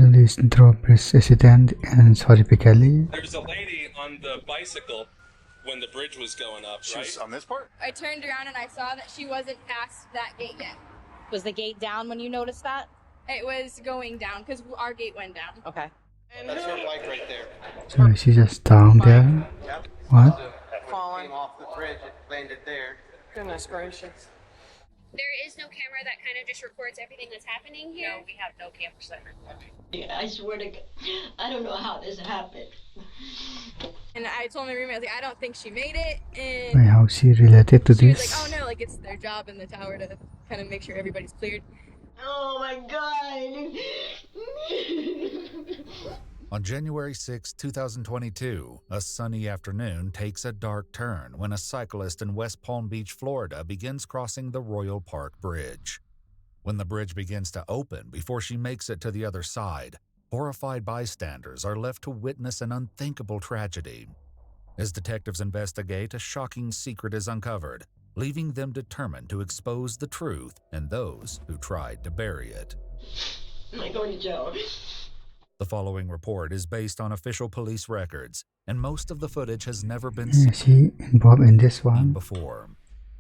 This Drawbridge incident ends horrifically. There was a lady on the bicycle when the bridge was going up, She right? was on this part? I turned around and I saw that she wasn't past that gate yet. Was the gate down when you noticed that? It was going down because our gate went down. Okay. That's her bike right there. So she's just down there. Yep. What? Fallen. Came off the bridge, it landed there. Goodness gracious. There is no camera that kind of just records everything that's happening here. No, we have no cameras that record. I swear to God, I don't know how this happened. And I told my roommate, I was like, I don't think she made it. Like And how she related to she was this? like, oh no, like it's their job in the tower to kind of make sure everybody's cleared. Oh my God. On January 6, 2022, a sunny afternoon takes a dark turn when a cyclist in West Palm Beach, Florida begins crossing the Royal Park Bridge. When the bridge begins to open before she makes it to the other side, horrified bystanders are left to witness an unthinkable tragedy. As detectives investigate, a shocking secret is uncovered, leaving them determined to expose the truth and those who tried to bury it. Am I going to jail? The following report is based on official police records, and most of the footage has never been Is seen she involved in this one? before.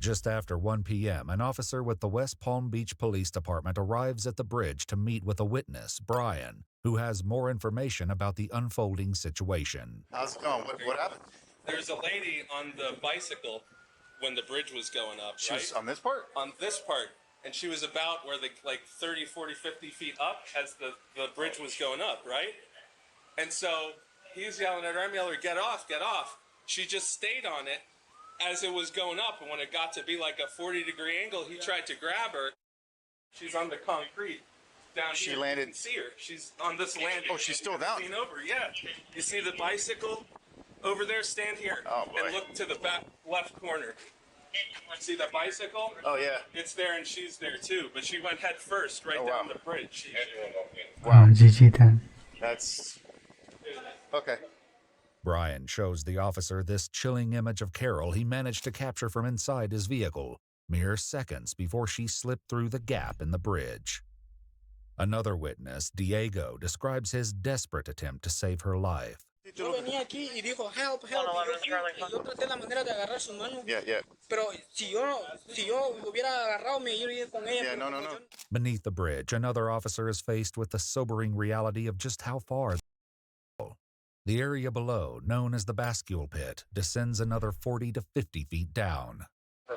Just after 1 p.m., an officer with the West Palm Beach Police Department arrives at the bridge to meet with a witness, Brian, who has more information about the unfolding situation. How's it going? What happened? There was a lady on the bicycle when the bridge was going up, She right? was on this part? On this part. And she was about where the 30, 40, 50 feet up as the bridge was going up, right? And so he's yelling at her, I'm yelling, get off, get off. She just stayed on it as it was going up. And when it got to be like a 40-degree angle, he tried to grab her. She's on the concrete down She here. landed- You can see her. She's on this landing. Oh, she's still down. Lean over, yeah. You see the bicycle over there? Stand here. Oh, boy. And look to the back left corner. See the bicycle? Oh, yeah. It's there and she's there too, but she went head first right Oh, down wow. the bridge. Wow. GG then. That's... Okay. Brian shows the officer this chilling image of Carol he managed to capture from inside his vehicle, mere seconds before she slipped through the gap in the bridge. Another witness, Diego, describes his desperate attempt to save her life. Yo venía aquí y dijo help, help. Y yo traté la manera de agarrar su mano. Yeah, yeah. Pero si yo hubiera agarrado, me iría con ella. Yeah, no. Beneath the bridge, another officer is faced with the sobering reality of just how far the area below, known as the bascule pit, descends another 40 to 50 feet down.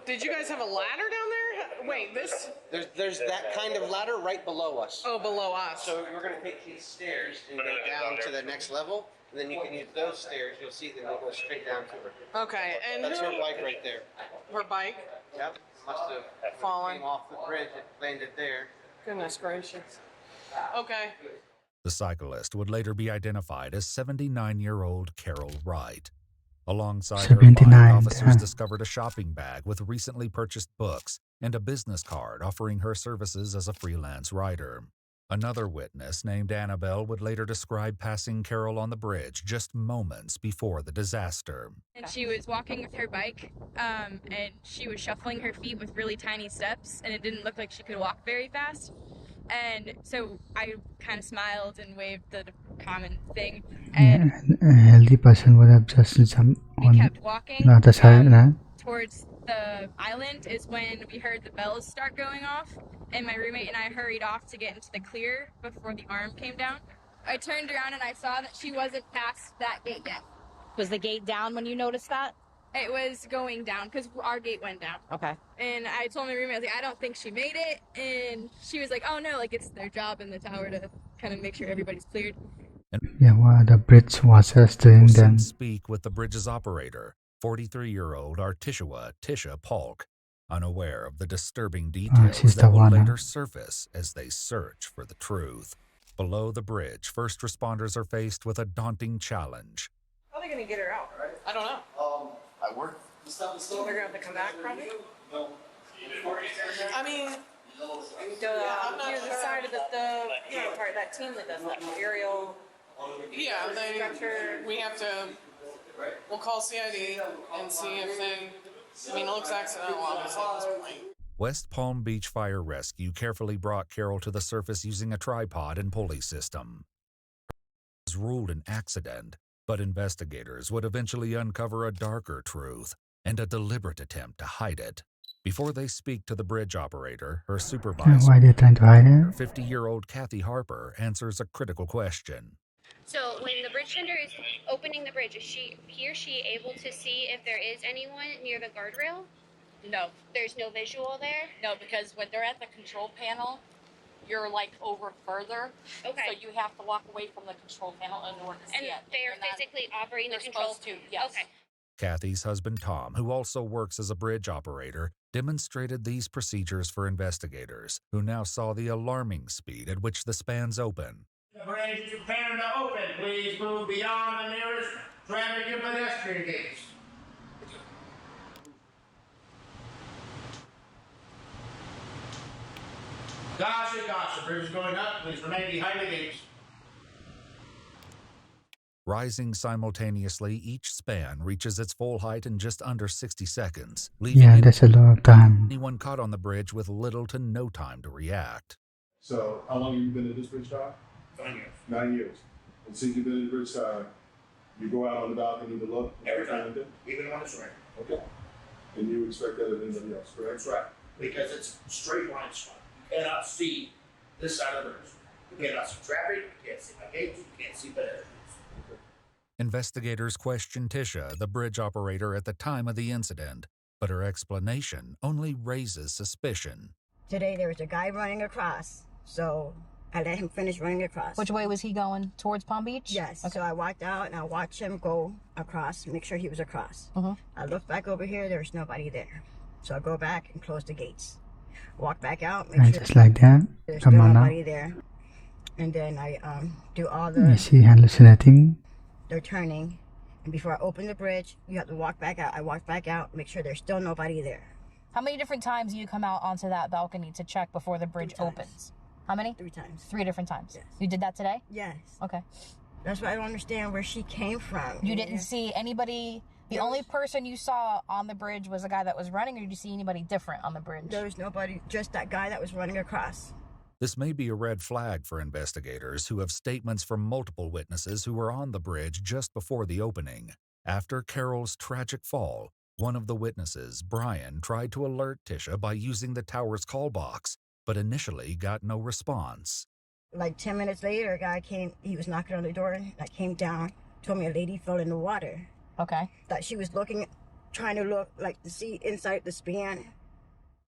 Did you guys have a ladder down there? Wait, this? There's that kind of ladder right below us. Oh, below us. So we're going to take these stairs and go down to the next level, and then you can use those stairs. You'll see that they go straight down to her. Okay, and That's her bike right there. her bike? Yep. Must have Fallen. came off the bridge. It landed there. Goodness gracious. Okay. The cyclist would later be identified as 79-year-old Carol Wright. Alongside her 79, bike, officers yeah. discovered a shopping bag with recently purchased books and a business card offering her services as a freelance writer. Another witness, named Annabelle, would later describe passing Carol on the bridge just moments before the disaster. And she was walking with her bike, and she was shuffling her feet with really tiny steps, and it didn't look like she could walk very fast. And so I kind of smiled and waved the common thing, and A healthy person would have just jumped we on kept walking. the other side. Towards the island is when we heard the bells start going off, and my roommate and I hurried off to get into the clear before the arm came down. I turned around and I saw that she wasn't past that gate yet. Was the gate down when you noticed that? It was going down because our gate went down. Okay. And I told my roommate, I was like, I don't think she made it. And she was like, oh no, like it's their job in the tower to kind of make sure everybody's cleared. Yeah, what the bridge watchers doing We'll then? soon speak with the bridge's operator, 43-year-old Tisha Polk, unaware of the disturbing details she's that the will one, huh? later surface as they search for the truth. Below the bridge, first responders are faced with a daunting challenge. How are they going to get her out? I don't know. I work. They're going to have to come back, probably? I mean, I'm not decided that the part that team that does that aerial. Yeah, structure. we have to, we'll call CID and see if they, I mean, it looks accidental obviously at this point. West Palm Beach Fire Rescue carefully brought Carol to the surface using a tripod and pulley system. It was ruled an accident, but investigators would eventually uncover a darker truth and a deliberate attempt to hide it. Before they speak to the bridge operator, her supervisor, Why are they trying to hide it? 50-year-old Kathy Harper, answers a critical question. So when the bridge tender is opening the bridge, is he or she able to see if there is anyone near the guardrail? No, There's no visual there? no, because when they're at the control panel, you're like over further. Okay. So you have to walk away from the control panel in order to And see it. they're physically operating the they're control? supposed to, yes. Okay. Kathy's husband Tom, who also works as a bridge operator, demonstrated these procedures for investigators, who now saw the alarming speed at which the spans open. The bridge is preparing to open. Please move beyond the nearest traffic and pedestrian gates. Gotcha. The bridge is going up. Please remain behind the gates. Rising simultaneously, each span reaches its full height in just under 60 seconds, leaving Yeah, that's a lot of time. anyone caught on the bridge with little to no time to react. So, how long have you been at this bridge side? 9 years. 9 years. And since you've been at the bridge side, you go out on the balcony to look? Every time. Even when it's raining. Okay. And you expect that of anybody else, correct? That's right. Because it's straight line spot. You cannot see this side of the bridge. You cannot see traffic. You can't see my gates. You can't see pedestrians. Investigators questioned Tisha, the bridge operator, at the time of the incident, but her explanation only raises suspicion. Today there was a guy running across, so I let him finish running across. Which way was he going? Towards Palm Beach? Yes. Okay. So I walked out and I watched him go across, make sure he was across. I looked back over here, there was nobody there. So I go back and close the gates. Walk back out, make And sure just like that. there's Come still on now. nobody there. And then I do all Is the, he hallucinating? they're turning. And before I open the bridge, you have to walk back out. I walk back out, make sure there's still nobody there. How many different times do you come out onto that balcony to check before the bridge 3 times. opens? How many? 3 times. 3 different times. Yes. You did that today? Yes. Okay. That's why I don't understand where she came from. You didn't see anybody. The only person you saw on the bridge was a guy that was running, or did you see anybody different on the bridge? There was nobody, just that guy that was running across. This may be a red flag for investigators who have statements from multiple witnesses who were on the bridge just before the opening. After Carol's tragic fall, one of the witnesses, Brian, tried to alert Tisha by using the tower's call box, but initially got no response. Like 10 minutes later, a guy came, he was knocking on the door, I came down, told me a lady fell in the water. Okay. That she was looking, trying to look, like to see inside the span.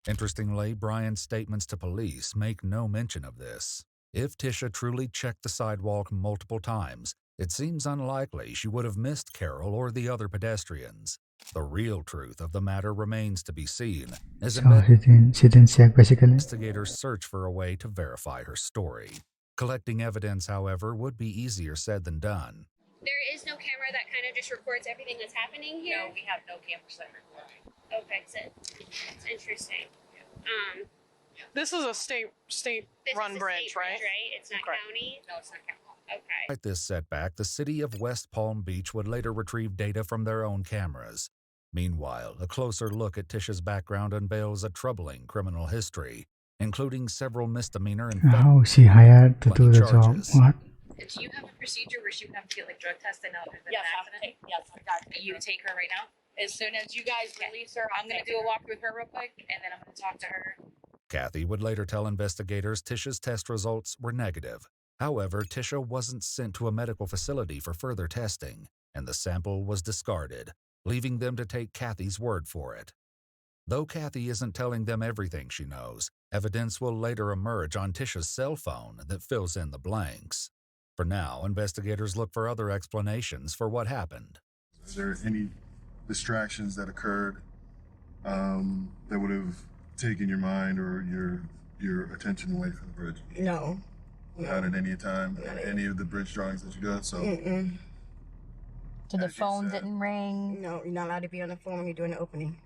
Interestingly, Brian's statements to police make no mention of this. If Tisha truly checked the sidewalk multiple times, it seems unlikely she would have missed Carol or the other pedestrians. The real truth of the matter remains to be seen, as So she didn't check basically. investigators search for a way to verify her story. Collecting evidence, however, would be easier said than done. There is no camera that kind of just records everything that's happening here? No, we have no cameras that record. Okay, so it's interesting. This is a state This is run a bridge, state right? right? It's not Correct. county? No, it's not county. Okay. Despite this setback, the city of West Palm Beach would later retrieve data from their own cameras. Meanwhile, a closer look at Tisha's background unveils a troubling criminal history, including several misdemeanor and How is she hired to do the job? charges. What? Do you have a procedure where she would have to get like drug tested now? Yes, exactly. You take her right now? As soon as you guys release her, I'm going to do a walk with her real quick, and then I'm going to talk to her. Kathy would later tell investigators Tisha's test results were negative. However, Tisha wasn't sent to a medical facility for further testing, and the sample was discarded, leaving them to take Kathy's word for it. Though Kathy isn't telling them everything she knows, evidence will later emerge on Tisha's cell phone that fills in the blanks. For now, investigators look for other explanations for what happened. Is there any distractions that occurred that would have taken your mind or your attention away from the bridge? No. Not at any time, any of the bridge drawings that you did? So, So the phone didn't ring? No, you're not allowed to be on the phone when you're doing the opening.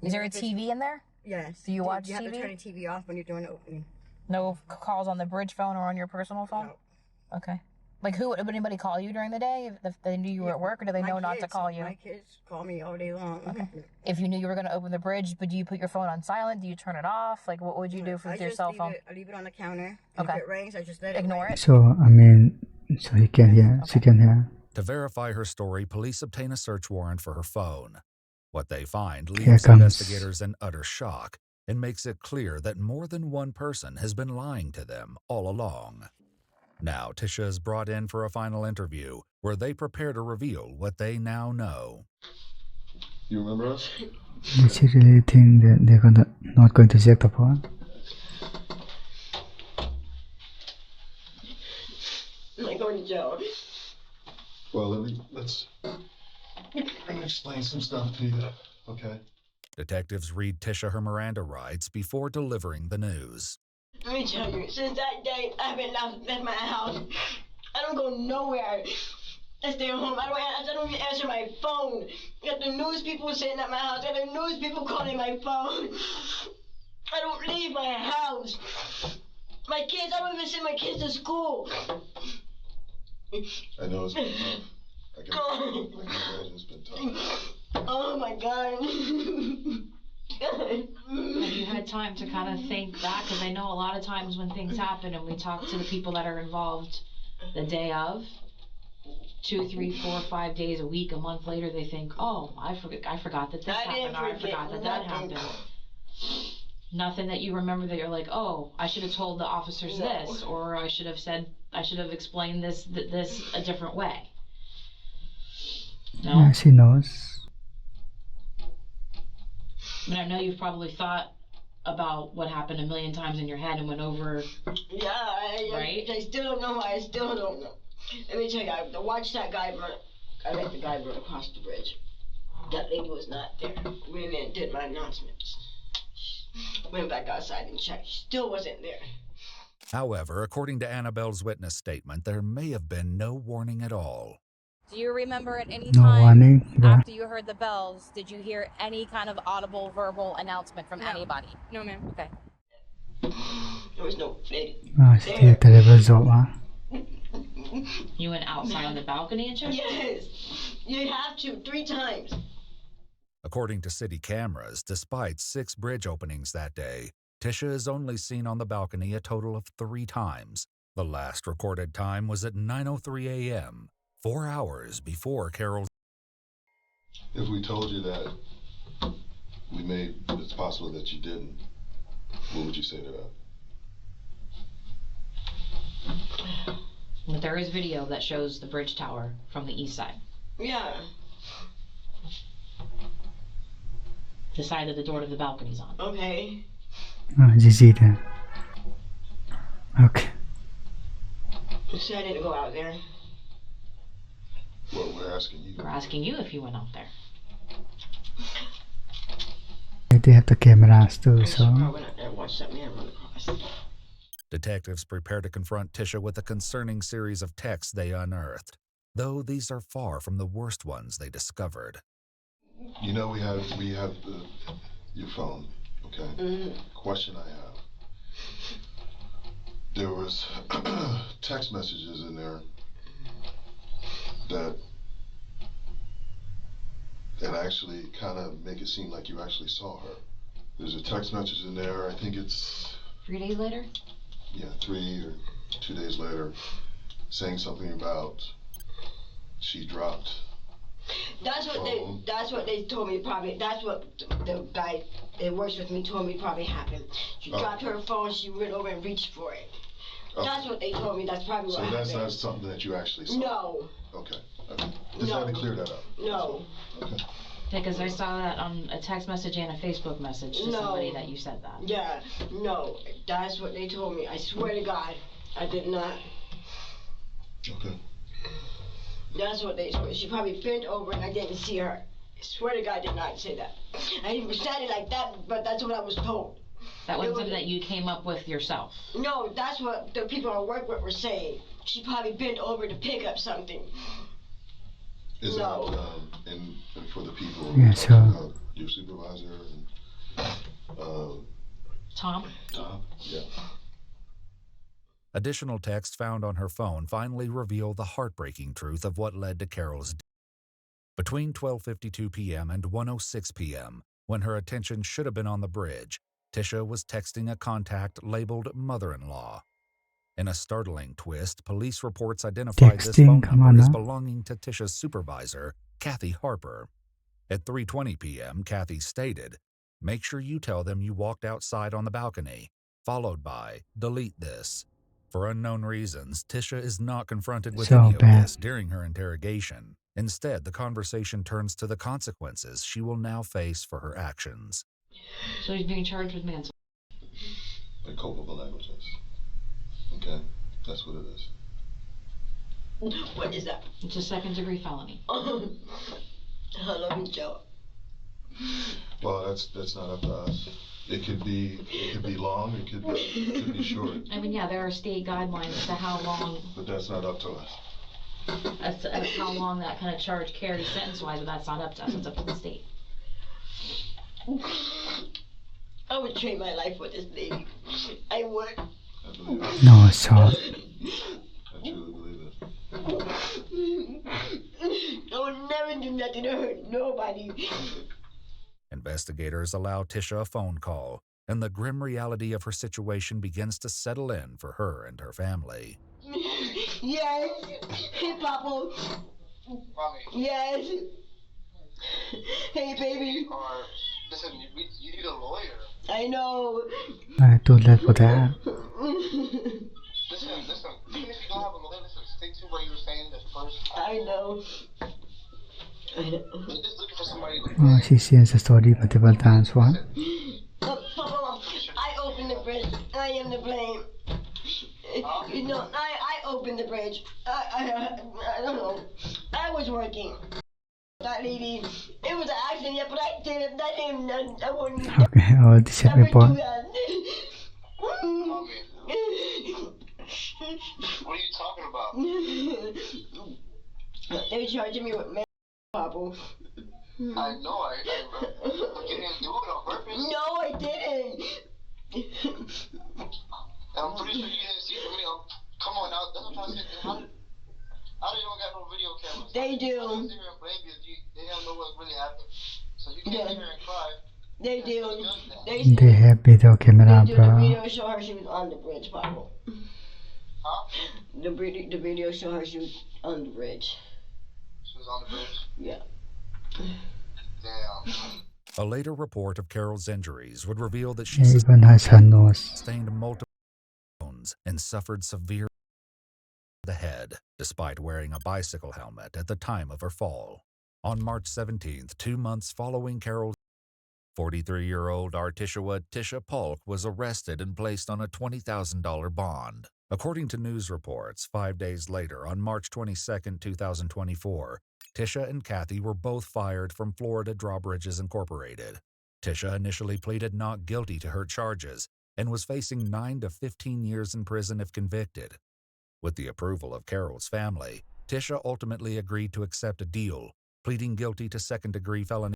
Is there a TV in there? Yes. Do you watch You have to TV? turn the TV off when you're doing the opening. No calls on the bridge phone or on your personal phone? No. Okay. Like, who would anybody call you during the day if they knew you were at work, or do they know not to call you? My kids call me all day long. Okay. If you knew you were going to open the bridge, but do you put your phone on silent? Do you turn it off? Like, what would you do with your cell phone? I leave it on the counter. And if it rings, I just let it ignore it. So, I mean, so he can hear, she can hear. To verify her story, police obtain a search warrant for her phone. What they find Here leaves comes- investigators in utter shock and makes it clear that more than one person has been lying to them all along. Now, Tisha is brought in for a final interview where they prepare to reveal what they now know. You remember us? Did she really think that they're not going to check the phone? Am I going to jail? Well, let's explain some stuff to you, okay? Detectives read Tisha her Miranda rights before delivering the news. Let me tell you, since that day, I've been left my house. I don't go nowhere. I stay home. I don't even answer my phone. Got the news people sitting at my house. Got the news people calling my phone. I don't leave my house. My kids, I don't even send my kids to school. I know it's been tough. I can imagine it's been tough. Oh my God. Have you had time to kind of think back? Because I know a lot of times when things happen and we talk to the people that are involved the day of, 2, 3, 4, 5 days, a week, a month later, they think, oh, I forgot that this happened, or I forgot that happened. Nothing that you remember that you're like, oh, I should have told the officers this, or I should have explained this a different way. No? Yeah, she knows. I mean, I know you've probably thought about what happened a million times in your head and went over. Yeah, I still don't know. I still don't know. Let me tell you, I watched that guy run. I let the guy run across the bridge. That lady was not there. Went in and did my announcements. Went back outside and checked. She still wasn't there. However, according to Annabelle's witness statement, there may have been no warning at all. Do you remember at any No time warning, yeah. after you heard the bells, did you hear any kind of audible verbal announcement from anybody? No, ma'am. Okay. There was no lady. C'était terrible, huh? You went outside on the balcony and checked? Yes. You have to 3 times. According to city cameras, despite 6 bridge openings that day, Tisha is only seen on the balcony a total of 3 times. The last recorded time was at 9:03 a.m., 4 hours before Carol's. If we told you that it's possible that you didn't, what would you say to that? But there is video that shows the bridge tower from the east side. Yeah. The side that the door to the balcony's on. Okay. Gigi then. Okay. So I didn't go out there. Well, we're asking you. We're asking you if you went out there. They have the cameras too, I so. went out there and watched that man run across. Detectives prepare to confront Tisha with a concerning series of texts they unearthed, though these are far from the worst ones they discovered. You know, we have your phone, okay? Mm-hmm. Question I have. There was text messages in there that actually kind of make it seem like you actually saw her. There's a text message in there, I think it's... 3 days later? Yeah, 3 or 2 days later, saying something about she dropped. That's what they told me probably. That's what the guy that works with me told me probably happened. She dropped her phone. She went over and reached for it. Okay. That's what they told me. That's probably what happened. So that's not something that you actually saw? No. Okay. Just had to clear that up. No. Okay. Because I saw that on a text message and a Facebook message to somebody that you said that. Yeah. No. That's what they told me. I swear to God, I did not. Okay. That's what they told me. She probably bent over and I didn't see her. I swear to God, I did not say that. I didn't said it like that, but that's what I was told. That wasn't something that you came up with yourself? No, that's what the people I work with were saying. She probably bent over to pick up something. Is that and for the people? Yeah, sure. Your supervisor and Tom? Tom, yeah. Additional texts found on her phone finally reveal the heartbreaking truth of what led to Carol's death. Between 12:52 p.m. and 1:06 p.m., when her attention should have been on the bridge, Tisha was texting a contact labeled mother-in-law. In a startling twist, police reports identified this phone number as belonging to Tisha's supervisor, Kathy Harper. At 3:20 p.m., Kathy stated, "Make sure you tell them you walked outside on the balcony," followed by, "Delete this." For unknown reasons, Tisha is not confronted with any of this during her interrogation. Instead, the conversation turns to the consequences she will now face for her actions. So he's being charged with manslaughter. A culpable negligence. Okay, that's what it is. What is that? It's a second-degree felony. How long is Joe? Well, that's not up to us. It could be long. It could be short. I mean, yeah, there are state guidelines as to how long. But that's not up to us. As to how long that kind of charge carries sentence-wise, but that's not up to us. It's up to the state. I would trade my life for this lady. I would. I believe it. No, so. I truly believe it. I would never do nothing to hurt nobody. Investigators allow Tisha a phone call, and the grim reality of her situation begins to settle in for her and her family. Yes. Hey, Papa. Mommy. Yes. Hey, baby. Listen, you need a lawyer. I know. Too late for that. Listen. Even if you don't have a lawyer, listen, stick to what you were saying at first. I know. You're just looking for somebody to... Oh, she sees the story multiple times. What? Papa, I opened the bridge. I am to blame. You know, I opened the bridge. I don't know. I was working. That lady, it was an accident, yeah, but I did it. I wouldn't. Okay, oh, this is my point. Mommy. What are you talking about? They're charging me with Papa. I know, but you didn't do it on purpose. No, I didn't. I'm pretty sure you didn't see it. Come on now, that's what I'm trying to say. How do you don't got no video cameras? They do. They don't know what really happened. So you can't sit here and cry. They do. They have video camera, The bro. video show her she was on the bridge, Papa. Huh? The video show her she was on the bridge. She was on the bridge? Yeah. Damn. A later report of Carol's injuries would reveal that she Even has her nose. sustained multiple wounds and suffered severe the head, despite wearing a bicycle helmet at the time of her fall. On March 17th, 2 months following Carol's 43-year-old Artishua Tisha Polk was arrested and placed on a $20,000 bond. According to news reports, 5 days later, on March 22, 2024, Tisha and Kathy were both fired from Florida Drawbridges Incorporated. Tisha initially pleaded not guilty to her charges and was facing 9 to 15 years in prison if convicted. With the approval of Carol's family, Tisha ultimately agreed to accept a deal, pleading guilty to second-degree felony.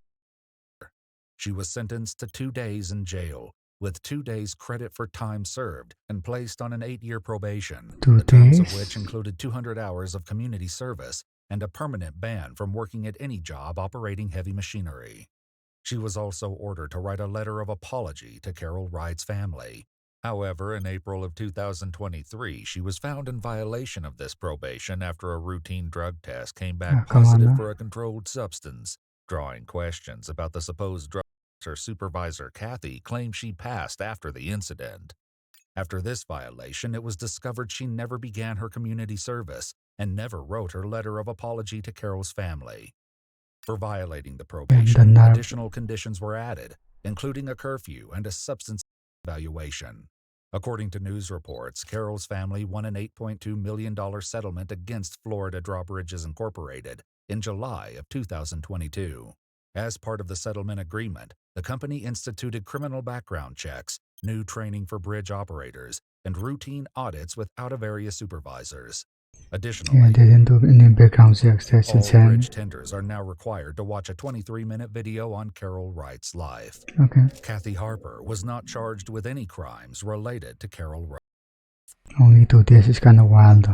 She was sentenced to 2 days in jail, with 2 days credit for time served, and placed on an 8-year probation, 2 the terms of days? which included 200 hours of community service and a permanent ban from working at any job operating heavy machinery. She was also ordered to write a letter of apology to Carol Wright's family. However, in April of 2023, she was found in violation of this probation after a routine drug test came back positive for a controlled substance, drawing questions about the supposed drug her supervisor Kathy claimed she passed after the incident. After this violation, it was discovered she never began her community service and never wrote her letter of apology to Carol's family. For violating the probation, additional conditions were added, including a curfew and a substance evaluation. According to news reports, Carol's family won an $8.2 million settlement against Florida Drawbridges Incorporated in July of 2022. As part of the settlement agreement, the company instituted criminal background checks, new training for bridge operators, and routine audits with out-of-area supervisors. Additionally, Yeah, they didn't do any background checks. That's all insane. bridge tenders are now required to watch a 23-minute video on Carol Wright's life. Okay. Kathy Harper was not charged with any crimes related to Carol Wright. Only 2 days is kind of wild though.